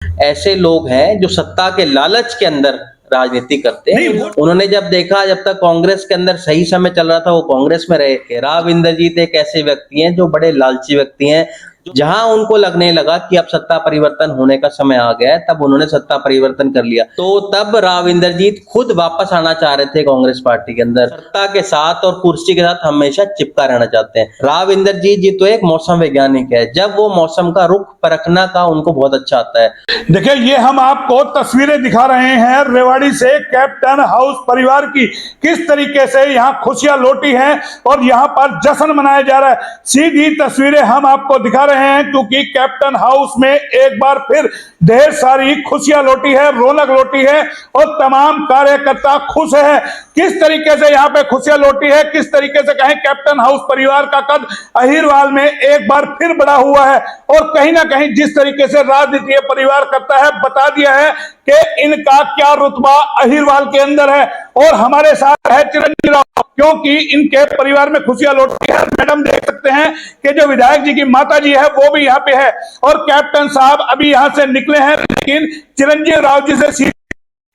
ऐसे लोग हैं जो सत्ता के लालच के अंदर राजनीति करते हैं। उन्होंने जब देखा, जब तक कांग्रेस के अंदर सही समय चल रहा था वो कांग्रेस में रहे थे। राव इंद्रजीत एक ऐसे व्यक्ति हैं जो बड़े लालची व्यक्ति हैं। जहां उनको लगने लगा कि अब सत्ता परिवर्तन होने का समय आ गया है, तब उन्होंने सत्ता परिवर्तन कर लिया। तो तब राव इंद्रजीत खुद वापस आना चाह रहे थे कांग्रेस पार्टी के अंदर। सत्ता के साथ और कुर्सी के साथ हमेशा चिपका रहना चाहते हैं। राव इंद्रजीत जी तो एक मौसम वैज्ञानिक है, जब वो मौसम का रुख परखना का उनको बहुत अच्छा आता है। देखिए, ये हम आपको तस्वीरें दिखा रहे हैं रेवाड़ी से कैप्टन हाउस परिवार की, किस तरीके से यहाँ खुशियां लौटी हैं और यहाँ पर जश्न मनाया जा रहा है। सीधी तस्वीरें हम आपको दिखा रहे हैं क्योंकि कैप्टन हाउस में एक बार फिर ढेर सारी खुशियां लौटी है, रौनक लौटी है और तमाम कार्यकर्ता खुश है। किस तरीके से यहाँ पे खुशियां लौटी है, किस तरीके से कहें कैप्टन हाउस परिवार का कद अहिरवाल में एक बार फिर बड़ा हुआ है और कहीं ना कहीं जिस तरीके से राजनीति परिवार करता है, बता दिया है कि इनका क्या रुतबा अहिरवाल के अंदर है। और हमारे साथ है चिरंजीव राव, क्योंकि इनके परिवार में खुशियां लौटी है। मैडम देख सकते हैं कि जो विधायक जी की माता जी है वो भी यहाँ पे है और कैप्टन साहब अभी यहाँ से निकले हैं, लेकिन चिरंजीव राव जी से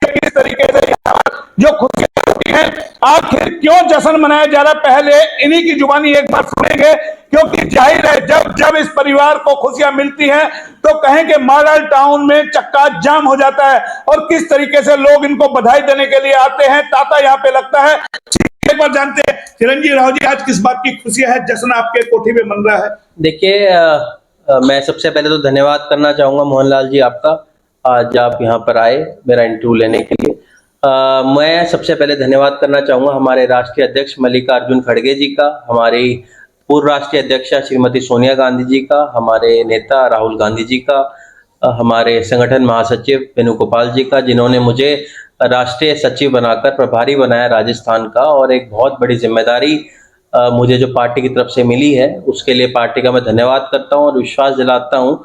किस तरीके से जो खुशियां होती है, आखिर क्यों जश्न मनाया जा रहा है, पहले इन्हीं की जुबानी एक बार सुनेंगे। क्योंकि जाहिर है जब जब इस परिवार को खुशियां मिलती हैं तो कहें कि मॉडल टाउन में चक्का जाम हो जाता है और किस तरीके से लोग इनको बधाई देने के लिए आते हैं, तांता यहाँ पे लगता है। एक बार जानते हैं चिरंजीव राव जी, आज किस बात की खुशियां है, जश्न आपके कोठी में मन रहा है? देखिए, मैं सबसे पहले तो धन्यवाद करना चाहूंगा मोहनलाल जी आपका, आज आप यहाँ पर आए मेरा इंटरव्यू लेने के लिए। मैं सबसे पहले धन्यवाद करना चाहूंगा हमारे राष्ट्रीय अध्यक्ष मल्लिकार्जुन खड़गे जी का, हमारी पूर्व राष्ट्रीय अध्यक्षा श्रीमती सोनिया गांधी जी का, हमारे नेता राहुल गांधी जी का, हमारे संगठन महासचिव वेणुगोपाल जी का, जिन्होंने मुझे राष्ट्रीय सचिव बनाकर प्रभारी बनाया राजस्थान का। और एक बहुत बड़ी जिम्मेदारी मुझे जो पार्टी की तरफ से मिली है उसके लिए पार्टी का मैं धन्यवाद करता हूं और विश्वास दिलाता हूं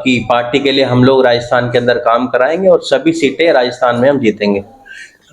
कि पार्टी के लिए हम लोग राजस्थान के अंदर काम कराएंगे और सभी सीटें राजस्थान में हम जीतेंगे।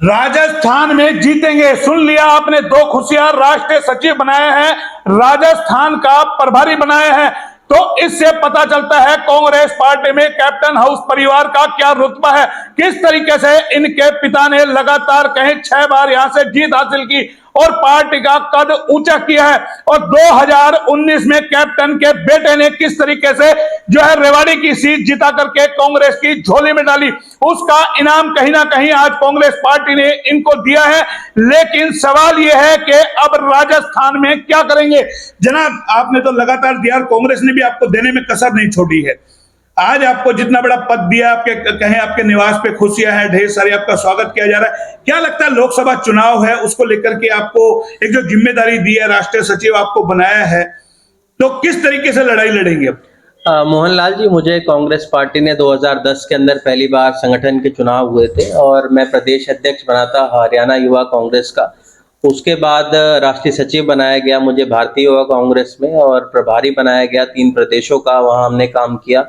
राजस्थान में जीतेंगे, सुन लिया आपने। दो खुशियां, राष्ट्रीय सचिव बनाए हैं, राजस्थान का प्रभारी बनाए हैं। तो इससे पता चलता है कांग्रेस पार्टी में कैप्टन हाउस परिवार का क्या रुतबा है, किस तरीके से इनके पिता ने लगातार कहें 6 बार यहां से जीत हासिल की और पार्टी का कद ऊंचा किया है। और 2019 में कैप्टन के बेटे ने किस तरीके से जो है रेवाड़ी की सीट जिता करके कांग्रेस की झोली में डाली, उसका इनाम कहीं ना कहीं आज कांग्रेस पार्टी ने इनको दिया है। लेकिन सवाल यह है कि अब राजस्थान में क्या करेंगे? जनाब, आपने तो लगातार दिया और कांग्रेस ने भी आपको देने में कसर नहीं छोड़ी है। आज आपको जितना बड़ा पद दिया, आपके कहें आपके निवास पे खुशियां हैं, ढेर सारी आपका स्वागत किया जा रहा है। क्या लगता है लोकसभा चुनाव है उसको लेकर के आपको एक जो जिम्मेदारी दी है, राष्ट्रीय सचिव आपको बनाया है, तो किस तरीके से लड़ाई लड़ेंगे अब? मोहनलाल जी, मुझे कांग्रेस पार्टी ने 2010 के अंदर पहली बार संगठन के चुनाव हुए थे और मैं प्रदेश अध्यक्ष बना था हरियाणा युवा कांग्रेस का। उसके बाद राष्ट्रीय सचिव बनाया गया मुझे भारतीय युवा कांग्रेस में और प्रभारी बनाया गया 3 प्रदेशों का, वहां हमने काम किया।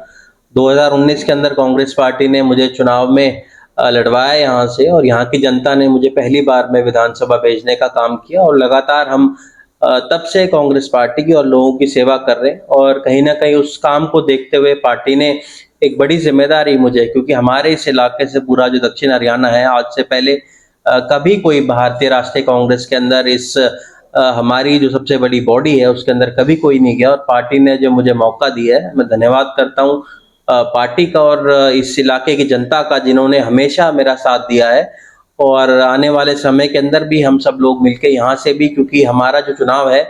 2019 के अंदर कांग्रेस पार्टी ने मुझे चुनाव में लड़वाया यहाँ से और यहाँ की जनता ने मुझे पहली बार में विधानसभा भेजने का काम किया और लगातार हम तब से कांग्रेस पार्टी की और लोगों की सेवा कर रहे हैं। और कहीं ना कहीं उस काम को देखते हुए पार्टी ने एक बड़ी जिम्मेदारी मुझे, क्योंकि हमारे इस इलाके से पूरा जो दक्षिण हरियाणा है, आज से पहले कभी कोई भारतीय राष्ट्रीय कांग्रेस के अंदर इस हमारी जो सबसे बड़ी बॉडी है उसके अंदर कभी कोई नहीं गया और पार्टी ने जो मुझे मौका दिया है, मैं धन्यवाद करता हूँ पार्टी का और इस इलाके की जनता का, जिन्होंने हमेशा मेरा साथ दिया है। और आने वाले समय के अंदर भी हम सब लोग मिलके यहाँ से भी, क्योंकि हमारा जो चुनाव है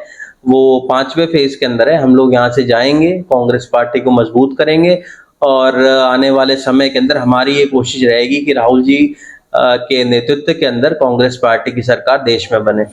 वो 5वें फेज के अंदर है, हम लोग यहाँ से जाएंगे, कांग्रेस पार्टी को मजबूत करेंगे और आने वाले समय के अंदर हमारी ये कोशिश रहेगी कि राहुल जी के नेतृत्व के अंदर कांग्रेस पार्टी की सरकार देश में बने।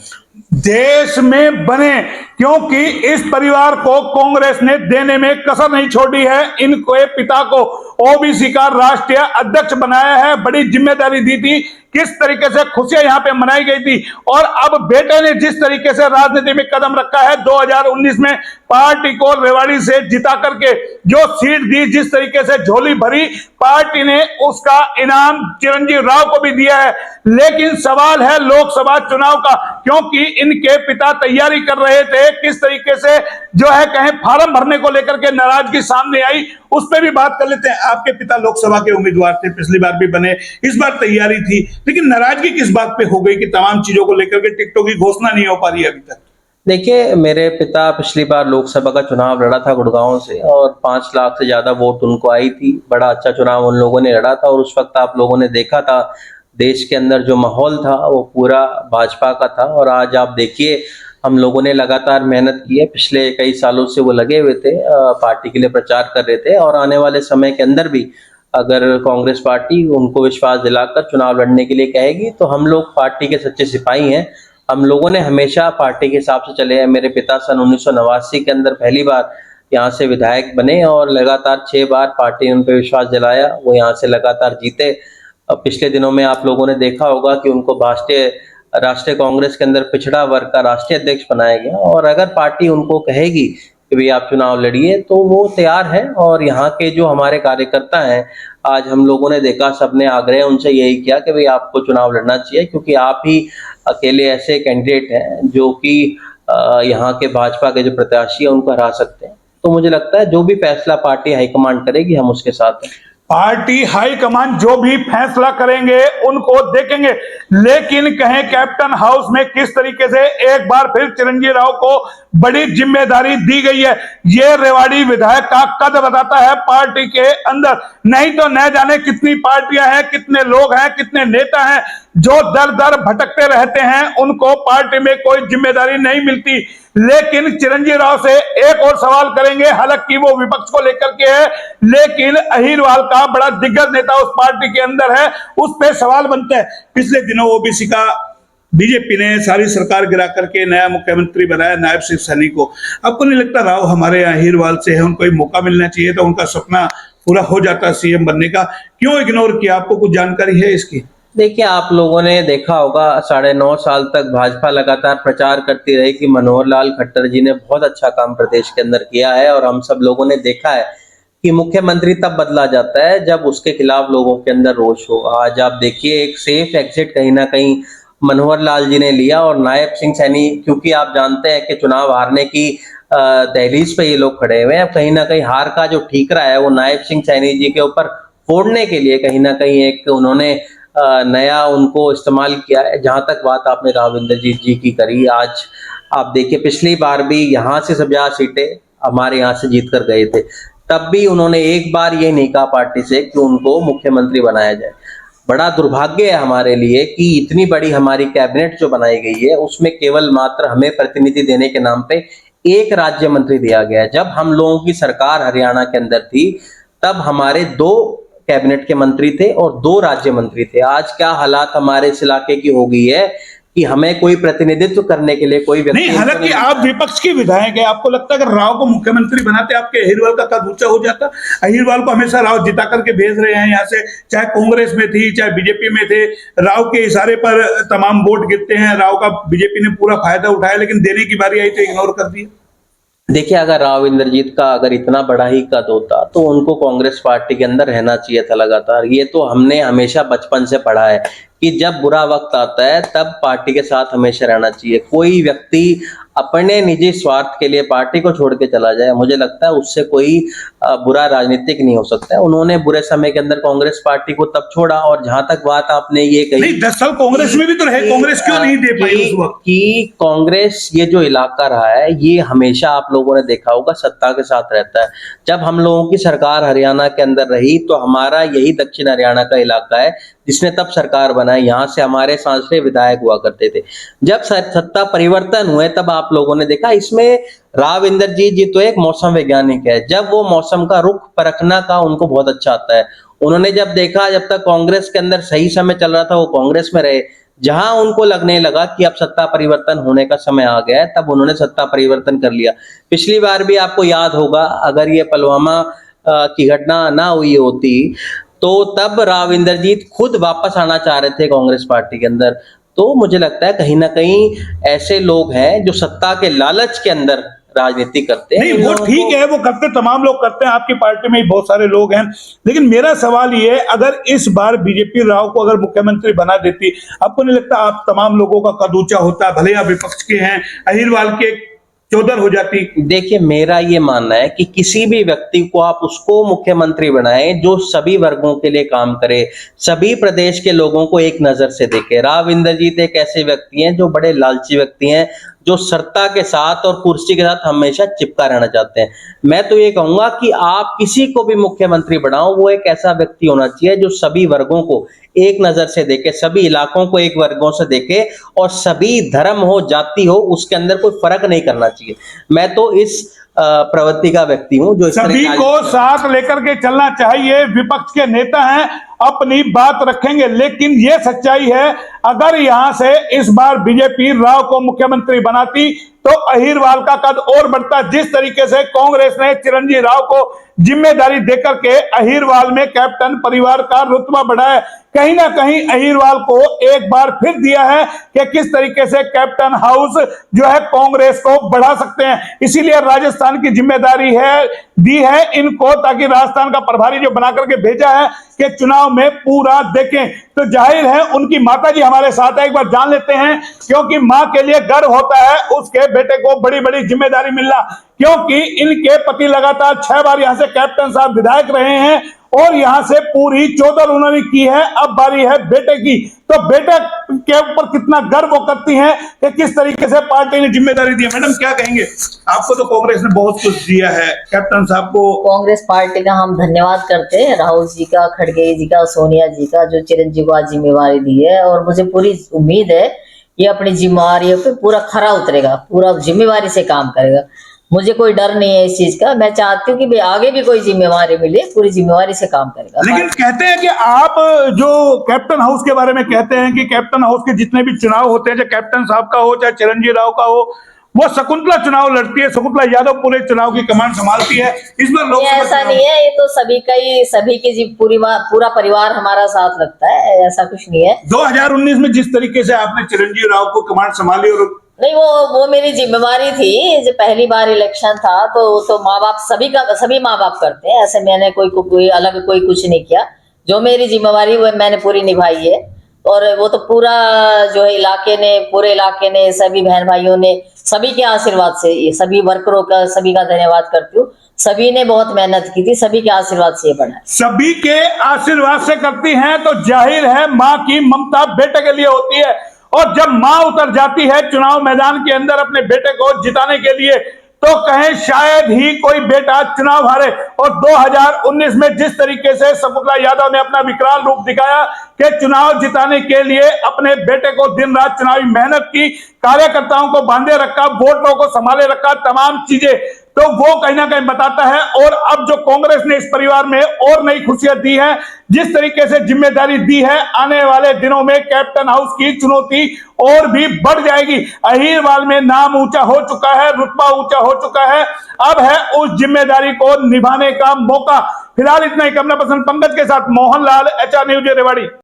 देश में बने, क्योंकि इस परिवार को कांग्रेस ने देने में कसर नहीं छोड़ी है। इनके पिता को ओबीसी का राष्ट्रीय अध्यक्ष बनाया है, बड़ी जिम्मेदारी दी थी, किस तरीके से खुशियां यहां पे मनाई गई थी। और अब बेटे ने जिस तरीके से राजनीति में कदम रखा है, 2019 में पार्टी को रेवाड़ी से जिता करके जो सीट दी, जिस तरीके से झोली भरी, पार्टी ने उसका इनाम चिरंजीव राव को भी दिया है। लेकिन सवाल है लोकसभा चुनाव का, क्योंकि की इनके पिता तैयारी कर रहे थे, किस तरीके से जो है कहें फार्म भरने को लेकर के नाराजगी सामने आई, उस पर भी बात कर लेते हैं। आपके पिता लोकसभा के उम्मीदवार थे, पिछली बार भी बने, इस बार तैयारी थी, लेकिन नाराजगी किस बात पे हो गई कि तमाम चीजों को लेकर के टिकटों की घोषणा नहीं हो पा रही है अभी तक? देखिए, मेरे पिता पिछली बार लोकसभा का चुनाव लड़ा था गुड़गांव से और 5 लाख से ज्यादा वोट उनको आई थी। बड़ा अच्छा चुनाव उन लोगों ने लड़ा था और उस वक्त आप लोगों ने देखा था देश के अंदर जो माहौल था वो पूरा भाजपा का था। और आज आप देखिए, हम लोगों ने लगातार मेहनत की है, पिछले कई सालों से वो लगे हुए थे, पार्टी के लिए प्रचार कर रहे थे और आने वाले समय के अंदर भी अगर कांग्रेस पार्टी उनको विश्वास दिलाकर चुनाव लड़ने के लिए कहेगी तो हम लोग पार्टी के सच्चे सिपाही हैं। हम लोगों ने हमेशा पार्टी के हिसाब से चले हैं। मेरे पिता सन 1989 के अंदर पहली बार यहाँ से विधायक बने और लगातार 6 बार पार्टी ने उन पर विश्वास दिलाया, वो यहाँ से लगातार जीते। पिछले दिनों में आप लोगों ने देखा होगा कि उनको राष्ट्रीय कांग्रेस के अंदर पिछड़ा वर्ग का राष्ट्रीय अध्यक्ष बनाया गया और अगर पार्टी उनको कहेगी कि भाई आप चुनाव लड़िए तो वो तैयार है। और यहाँ के जो हमारे कार्यकर्ता हैं, आज हम लोगों ने देखा, सबने आग्रह उनसे यही किया कि भाई आपको चुनाव लड़ना चाहिए क्योंकि आप ही अकेले ऐसे कैंडिडेट हैं जो कि यहाँ के भाजपा के जो प्रत्याशी है उनको हरा सकते हैं। तो मुझे लगता है जो भी फैसला पार्टी हाईकमांड करेगी हम उसके साथ हैं। पार्टी हाईकमान जो भी फैसला करेंगे उनको देखेंगे, लेकिन कहें कैप्टन हाउस में किस तरीके से एक बार फिर चिरंजीवी राव को बड़ी जिम्मेदारी दी गई है, ये रेवाड़ी विधायक का कद बताता है पार्टी के अंदर। नहीं तो न जाने कितनी पार्टियां हैं, कितने लोग हैं, कितने नेता हैं जो दर दर भटकते रहते हैं, उनको पार्टी में कोई जिम्मेदारी नहीं मिलती। लेकिन चिरंजीवी राव से एक और सवाल करेंगे, हालांकि वो विपक्ष को लेकर के है, लेकिन अहिरवाल का बड़ा दिग्गज नेता उस पार्टी के अंदर है, उस पे सवाल बनता है। पिछले दिनों ओबीसी का बीजेपी ने सारी सरकार गिरा करके नया मुख्यमंत्री बनाया नायब शिव सैनी को। आपको नहीं लगता राव हमारे अहिरवाल से है, उनको एक मौका मिलना चाहिए था, उनका सपना पूरा हो जाता सीएम बनने का, क्यों इग्नोर किया? आपको कुछ जानकारी है इसकी? देखिए, आप लोगों ने देखा होगा 9.5 साल तक भाजपा लगातार प्रचार करती रही कि मनोहर लाल खट्टर जी ने बहुत अच्छा काम प्रदेश के अंदर किया है और हम सब लोगों ने देखा है कि मुख्यमंत्री तब बदला जाता है जब उसके खिलाफ लोगों के अंदर रोष हो। आज आप देखिए, एक सेफ एग्जिट कहीं ना कहीं मनोहर लाल जी ने लिया और नायब सिंह सैनी, क्योंकि आप जानते हैं कि चुनाव हारने की दहलीज पे ये लोग खड़े हुए हैं, कहीं ना कहीं हार का जो ठीकरा है वो नायब सिंह सैनी जी के ऊपर फोड़ने के लिए कहीं ना कहीं एक उन्होंने नया उनको इस्तेमाल किया है। जहां तक बात आपने राव इंद्रजीत जी की करी, आज आप देखिए पिछली बार भी यहाँ से 50 सीटें हमारे यहाँ से जीत कर गए थे, तब भी उन्होंने एक बार ये नहीं कहा पार्टी से कि उनको मुख्यमंत्री बनाया जाए। बड़ा दुर्भाग्य है हमारे लिए कि इतनी बड़ी हमारी कैबिनेट जो बनाई गई है उसमें केवल मात्र हमें प्रतिनिधि देने के नाम पे एक राज्य मंत्री दिया गया है। जब हम लोगों की सरकार हरियाणा के अंदर थी तब हमारे 2 कैबिनेट के मंत्री थे और 2 राज्य मंत्री थे। आज क्या हालात हमारे इस इलाके की हो गई है कि हमें कोई प्रतिनिधित्व करने के लिए कोई व्यक्ति नहीं। हालांकि आप विपक्ष के विधायक है, आपको लगता है अगर राव को मुख्यमंत्री बनाते आपके अहिरवाल का कद ऊंचा हो जाता? अहिरवाल को हमेशा राव जिता करके भेज रहे हैं यहाँ से, चाहे कांग्रेस में थी चाहे बीजेपी में थे, राव के इशारे पर तमाम वोट गिरते हैं, राव का बीजेपी ने पूरा फायदा उठाया, लेकिन देने की बारी आई तो इग्नोर कर दिया। देखिए, अगर राव इंद्रजीत का अगर इतना बड़ा ही कद होता तो उनको कांग्रेस पार्टी के अंदर रहना चाहिए था लगातार। ये तो हमने हमेशा बचपन से पढ़ा है कि जब बुरा वक्त आता है तब पार्टी के साथ हमेशा रहना चाहिए। कोई व्यक्ति अपने निजी स्वार्थ के लिए पार्टी को छोड़ के चला जाए, मुझे लगता है उससे कोई बुरा राजनीतिक नहीं हो सकता है। उन्होंने बुरे समय के अंदर कांग्रेस पार्टी को तब छोड़ा। और जहां तक बात आपने ये कही, नहीं 10 साल कांग्रेस में भी तो रहे, कांग्रेस क्यों नहीं दे पाई उस वक्त? कि कांग्रेस ये जो इलाका रहा है ये हमेशा आप लोगों ने देखा होगा सत्ता के साथ रहता है। जब हम लोगों की सरकार हरियाणा के अंदर रही तो हमारा यही दक्षिण हरियाणा का इलाका है जिसने तब सरकार बनाई, यहाँ से हमारे सांसद विधायक हुआ करते थे। जब सत्ता परिवर्तन हुए तब आप लोगों ने देखा, इसमें राव इंद्रजीत जी तो एक मौसम वैज्ञानिक है, जब वो मौसम का रुख परखना का उनको बहुत अच्छा आता है। उन्होंने जब देखा, जब तक कांग्रेस के अंदर सही समय चल रहा था वो कांग्रेस में रहे, जहां उनको लगने लगा कि अब सत्ता परिवर्तन होने का समय आ गया है तब उन्होंने सत्ता परिवर्तन कर लिया। पिछली बार भी आपको याद होगा, अगर ये पुलवामा की घटना ना हुई होती तो तब राव इंद्रजीत खुद वापस आना चाह रहे थे कांग्रेस पार्टी के अंदर। तो मुझे लगता है कहीं ना कहीं ऐसे लोग हैं जो सत्ता के लालच के अंदर राजनीति करते हैं। नहीं, इन वो लोगों ठीक को- है, वो करते, तमाम लोग करते हैं, आपकी पार्टी में ही बहुत सारे लोग हैं। लेकिन मेरा सवाल ये है, अगर इस बार बीजेपी राव को अगर मुख्यमंत्री बना देती, आपको नहीं लगता आप तमाम लोगों का कद ऊंचा होता, भले आप विपक्ष के हैं, अहिरवाल के चौधर हो जाती? देखिए, मेरा ये मानना है कि किसी भी व्यक्ति को आप उसको मुख्यमंत्री बनाएं जो सभी वर्गों के लिए काम करे, सभी प्रदेश के लोगों को एक नजर से देखे। राव इंद्रजीत एक ऐसे व्यक्ति हैं जो बड़े लालची व्यक्ति हैं, जो सत्ता के साथ और कुर्सी के साथ हमेशा चिपका रहना चाहते हैं। मैं तो ये कहूंगा कि आप किसी को भी मुख्यमंत्री बनाओ, वो एक ऐसा व्यक्ति होना चाहिए जो सभी वर्गों को एक नजर से देखे, सभी इलाकों को एक वर्गों से देखे, और सभी धर्म हो, जाति हो, उसके अंदर कोई फर्क नहीं करना चाहिए। मैं तो इस प्रवृत्ति का व्यक्ति हूं जो इस तरह सभी की को साथ लेकर के चलना चाहिए। विपक्ष के नेता हैं, अपनी बात रखेंगे, लेकिन यह सच्चाई है, अगर यहां से इस बार बीजेपी राव को मुख्यमंत्री बनाती तो अहिरवाल का कद और बढ़ता। जिस तरीके से कांग्रेस ने चिरंजीव राव को जिम्मेदारी देकर के अहिरवाल में कैप्टन परिवार का रुतबा बढ़ाया, कहीं ना कहीं अहिरवाल को एक बार फिर दिया है कि किस तरीके से कैप्टन हाउस जो है कांग्रेस को बढ़ा सकते हैं। इसीलिए राजस्थान की जिम्मेदारी दी है इनको, ताकि राजस्थान का प्रभारी जो बना करके भेजा है कि चुनाव में पूरा देखें। तो जाहिर है उनकी माता जी हमारे साथ है, एक बार जान लेते हैं, क्योंकि मां के लिए गर्व होता है उसके बेटे को बड़ी बड़ी जिम्मेदारी मिलना, क्योंकि इनके पति लगातार 6 बार यहां से कैप्टन साहब विधायक रहे हैं और यहां से पूरी 14 उन्होंने की है। अब बारी है बेटे की, तो बेटे के ऊपर कितना गर्व वो करती हैं कि किस तरीके से पार्टी ने जिम्मेदारी दी है। मैडम क्या कहेंगे, आपको तो कांग्रेस ने बहुत कुछ दिया है, कैप्टन साहब को। कांग्रेस पार्टी का हम धन्यवाद करते हैं, राहुल जी का, खड़गे जी का, सोनिया जी का, जो चिरंजीव को आज जिम्मेवारी दी है। और मुझे पूरी उम्मीद है ये अपनी जिम्मेवारियों पे पूरा खरा उतरेगा, पूरा जिम्मेवारी से काम करेगा। मुझे कोई डर नहीं है इस चीज का। मैं चाहती हूँ कि आगे भी कोई जिम्मेवारी मिले, पूरी जिम्मेवारी से काम करेगा। लेकिन कहते हैं कि आप जो कैप्टन हाउस के बारे में कहते हैं कि कैप्टन हाउस के जितने भी चुनाव होते हैं, चाहे कैप्टन साहब का हो चाहे चिरंजीव राव का हो, वो शकुंतला चुनाव लड़ती है, शकुंतला यादव पूरे चुनाव की कमान संभालती है। इस बार ये लोकसभा ऐसा चुनाव- नहीं है, ये तो सभी की पूरा परिवार हमारा साथ लगता है, ऐसा कुछ नहीं है। 2019 में जिस तरीके से आपने चिरंजीव राव को कमान संभाली, और नहीं, वो मेरी जिम्मेवारी थी। जब पहली बार इलेक्शन था तो माँ बाप सभी माँ बाप करते हैं, ऐसे मैंने कोई अलग कोई कुछ नहीं किया। जो मेरी जिम्मेवारी वो मैंने पूरी निभाई है। और वो तो पूरा जो है पूरे इलाके ने, सभी बहन भाइयों ने, सभी के आशीर्वाद से, ये सभी वर्करों का, सभी का धन्यवाद करती हूँ। सभी ने बहुत मेहनत की थी, सभी के आशीर्वाद से ये बना है। सभी के आशीर्वाद से करती हैं, तो जाहिर है माँ की ममता बेटे के लिए होती है। और जब माँ उतर जाती है चुनाव मैदान के अंदर अपने बेटे को जिताने के लिए, तो कहें शायद ही कोई बेटा चुनाव हारे। और 2019 में जिस तरीके से शकुंतला यादव ने अपना विकराल रूप दिखाया कि चुनाव जिताने के लिए अपने बेटे को दिन रात चुनावी मेहनत की, कार्यकर्ताओं को बांधे रखा, वोटरों को संभाले रखा, तमाम चीजें, तो वो कहीं ना कहीं बताता है। और अब जो कांग्रेस ने इस परिवार में और नई खुशियां दी है, जिस तरीके से जिम्मेदारी दी है, आने वाले दिनों में कैप्टन हाउस की चुनौती और भी बढ़ जाएगी। अहिरवाल में नाम ऊंचा हो चुका है, रुतबा ऊंचा हो चुका है, अब है उस जिम्मेदारी को निभाने का मौका। फिलहाल इतना ही। कैमरा पर्सन पंकज के साथ मोहन लाल, HR न्यूज रेवाड़ी।